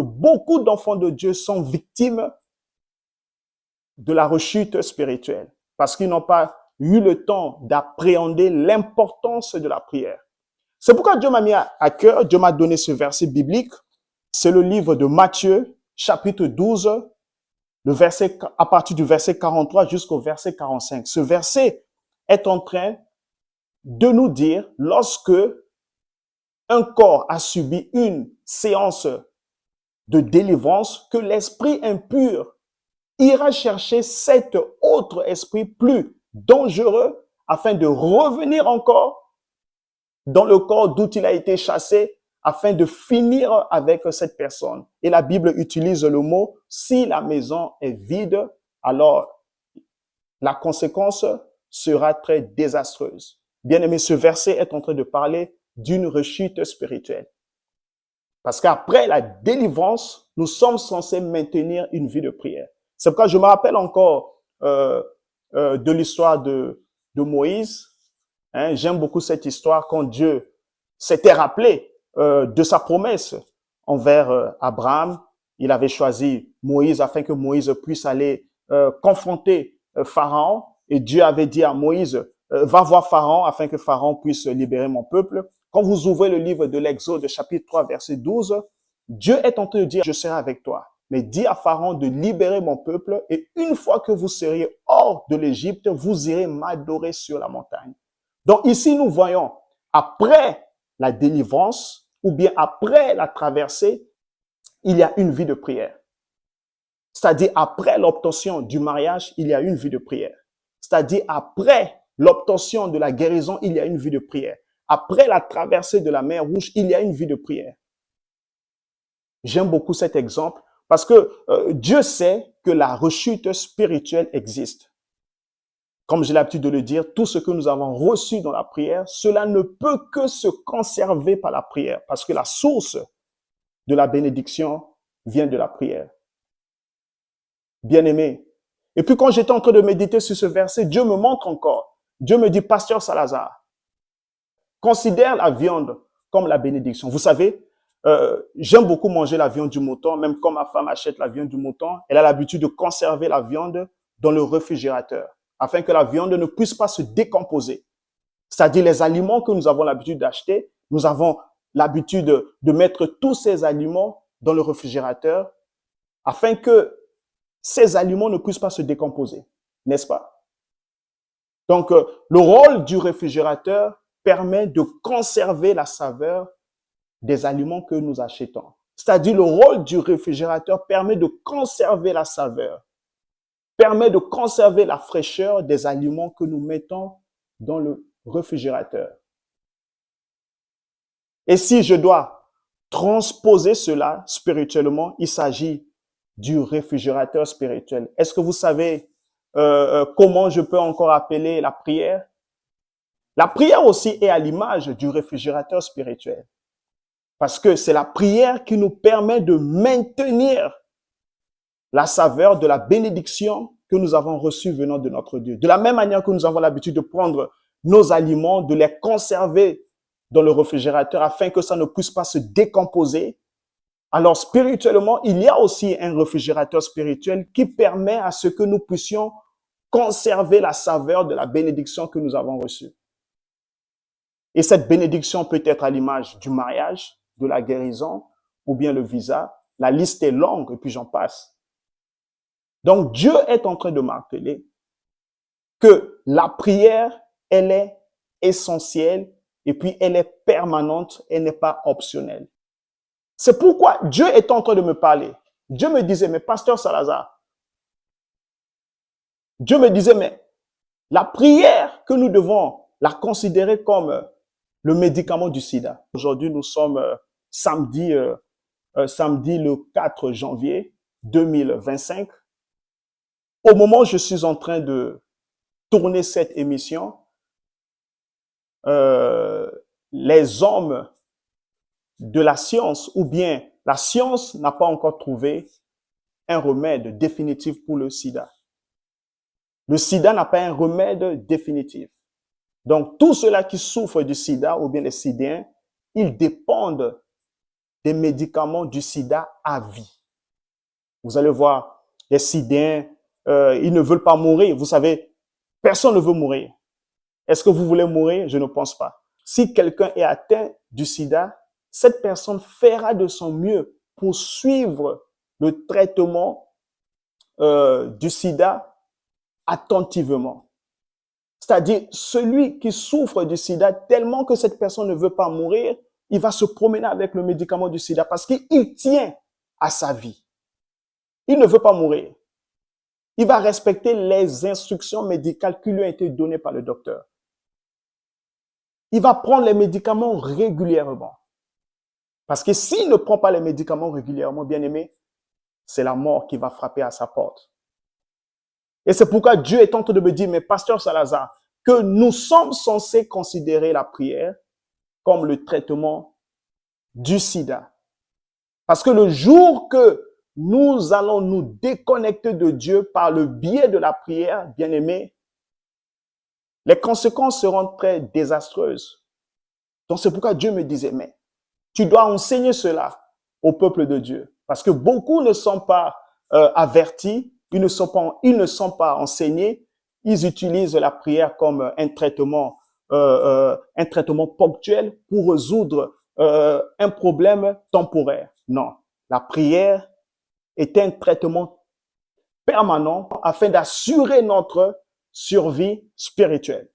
Beaucoup d'enfants de Dieu sont victimes de la rechute spirituelle parce qu'ils n'ont pas eu le temps d'appréhender l'importance de la prière. C'est pourquoi Dieu m'a mis à cœur, Dieu m'a donné ce verset biblique. C'est le livre de Matthieu, chapitre 12, à partir du verset 43 jusqu'au verset 45. Ce verset est en train de nous dire, lorsque un corps a subi une séance de délivrance, que l'esprit impur ira chercher cet autre esprit plus dangereux afin de revenir encore dans le corps d'où il a été chassé, afin de finir avec cette personne. Et la Bible utilise le mot « si la maison est vide, alors la conséquence sera très désastreuse ». Bien aimé, ce verset est en train de parler d'une rechute spirituelle. Parce qu'après la délivrance, nous sommes censés maintenir une vie de prière. C'est pourquoi je me rappelle encore de l'histoire de Moïse. J'aime beaucoup cette histoire quand Dieu s'était rappelé de sa promesse envers Abraham. Il avait choisi Moïse afin que Moïse puisse aller confronter Pharaon. Et Dieu avait dit à Moïse, va voir Pharaon afin que Pharaon puisse libérer mon peuple. Quand vous ouvrez le livre de l'Exode, chapitre 3, verset 12, Dieu est en train de dire, je serai avec toi. Mais dis à Pharaon de libérer mon peuple et une fois que vous seriez hors de l'Égypte, vous irez m'adorer sur la montagne. Donc ici, nous voyons, après la délivrance ou bien après la traversée, il y a une vie de prière. C'est-à-dire après l'obtention du mariage, il y a une vie de prière. C'est-à-dire après l'obtention de la guérison, il y a une vie de prière. Après la traversée de la mer Rouge, il y a une vie de prière. J'aime beaucoup cet exemple parce que Dieu sait que la rechute spirituelle existe. Comme j'ai l'habitude de le dire, tout ce que nous avons reçu dans la prière, cela ne peut que se conserver par la prière parce que la source de la bénédiction vient de la prière. Bien-aimé. Et puis quand j'étais en train de méditer sur ce verset, Dieu me montre encore. Dieu me dit, Pasteur Salazar, considère la viande comme la bénédiction. Vous savez, j'aime beaucoup manger la viande du mouton, même quand ma femme achète la viande du mouton, elle a l'habitude de conserver la viande dans le réfrigérateur, afin que la viande ne puisse pas se décomposer. C'est-à-dire les aliments que nous avons l'habitude d'acheter, nous avons l'habitude de mettre tous ces aliments dans le réfrigérateur, afin que ces aliments ne puissent pas se décomposer, n'est-ce pas? Donc, le rôle du réfrigérateur permet de conserver la saveur des aliments que nous achetons. C'est-à-dire le rôle du réfrigérateur permet de conserver la saveur, permet de conserver la fraîcheur des aliments que nous mettons dans le réfrigérateur. Et si je dois transposer cela spirituellement, il s'agit du réfrigérateur spirituel. Est-ce que vous savez comment je peux encore appeler la prière? La prière aussi est à l'image du réfrigérateur spirituel. Parce que c'est la prière qui nous permet de maintenir la saveur de la bénédiction que nous avons reçue venant de notre Dieu. De la même manière que nous avons l'habitude de prendre nos aliments, de les conserver dans le réfrigérateur afin que ça ne puisse pas se décomposer. Alors spirituellement, il y a aussi un réfrigérateur spirituel qui permet à ce que nous puissions conserver la saveur de la bénédiction que nous avons reçue. Et cette bénédiction peut être à l'image du mariage, de la guérison ou bien le visa. La liste est longue et puis j'en passe. Donc Dieu est en train de marteler que la prière, elle est essentielle et puis elle est permanente, elle n'est pas optionnelle. C'est pourquoi Dieu est en train de me parler. Dieu me disait, mais Pasteur Salazar, Dieu me disait, mais la prière que nous devons la considérer comme le médicament du sida. Aujourd'hui, nous sommes samedi le 4 janvier 2025. Au moment où je suis en train de tourner cette émission, les hommes de la science ou bien la science n'a pas encore trouvé un remède définitif pour le sida. Le sida n'a pas un remède définitif. Donc, tous ceux-là qui souffrent du sida ou bien les sidéens, ils dépendent des médicaments du sida à vie. Vous allez voir, les sidéens, ils ne veulent pas mourir. Vous savez, personne ne veut mourir. Est-ce que vous voulez mourir? Je ne pense pas. Si quelqu'un est atteint du sida, cette personne fera de son mieux pour suivre le traitement du sida attentivement. C'est-à-dire, celui qui souffre du sida, tellement que cette personne ne veut pas mourir, il va se promener avec le médicament du sida parce qu'il tient à sa vie. Il ne veut pas mourir. Il va respecter les instructions médicales qui lui ont été données par le docteur. Il va prendre les médicaments régulièrement. Parce que s'il ne prend pas les médicaments régulièrement, bien aimé, c'est la mort qui va frapper à sa porte. Et c'est pourquoi Dieu est en train de me dire, mais pasteur Salazar, que nous sommes censés considérer la prière comme le traitement du sida. Parce que le jour que nous allons nous déconnecter de Dieu par le biais de la prière, bien aimé, les conséquences seront très désastreuses. Donc c'est pourquoi Dieu me disait, mais tu dois enseigner cela au peuple de Dieu. Parce que beaucoup ne sont pas avertis, ils ne sont pas enseignés, ils utilisent la prière comme un traitement ponctuel pour résoudre un problème temporaire. Non, la prière est un traitement permanent afin d'assurer notre survie spirituelle.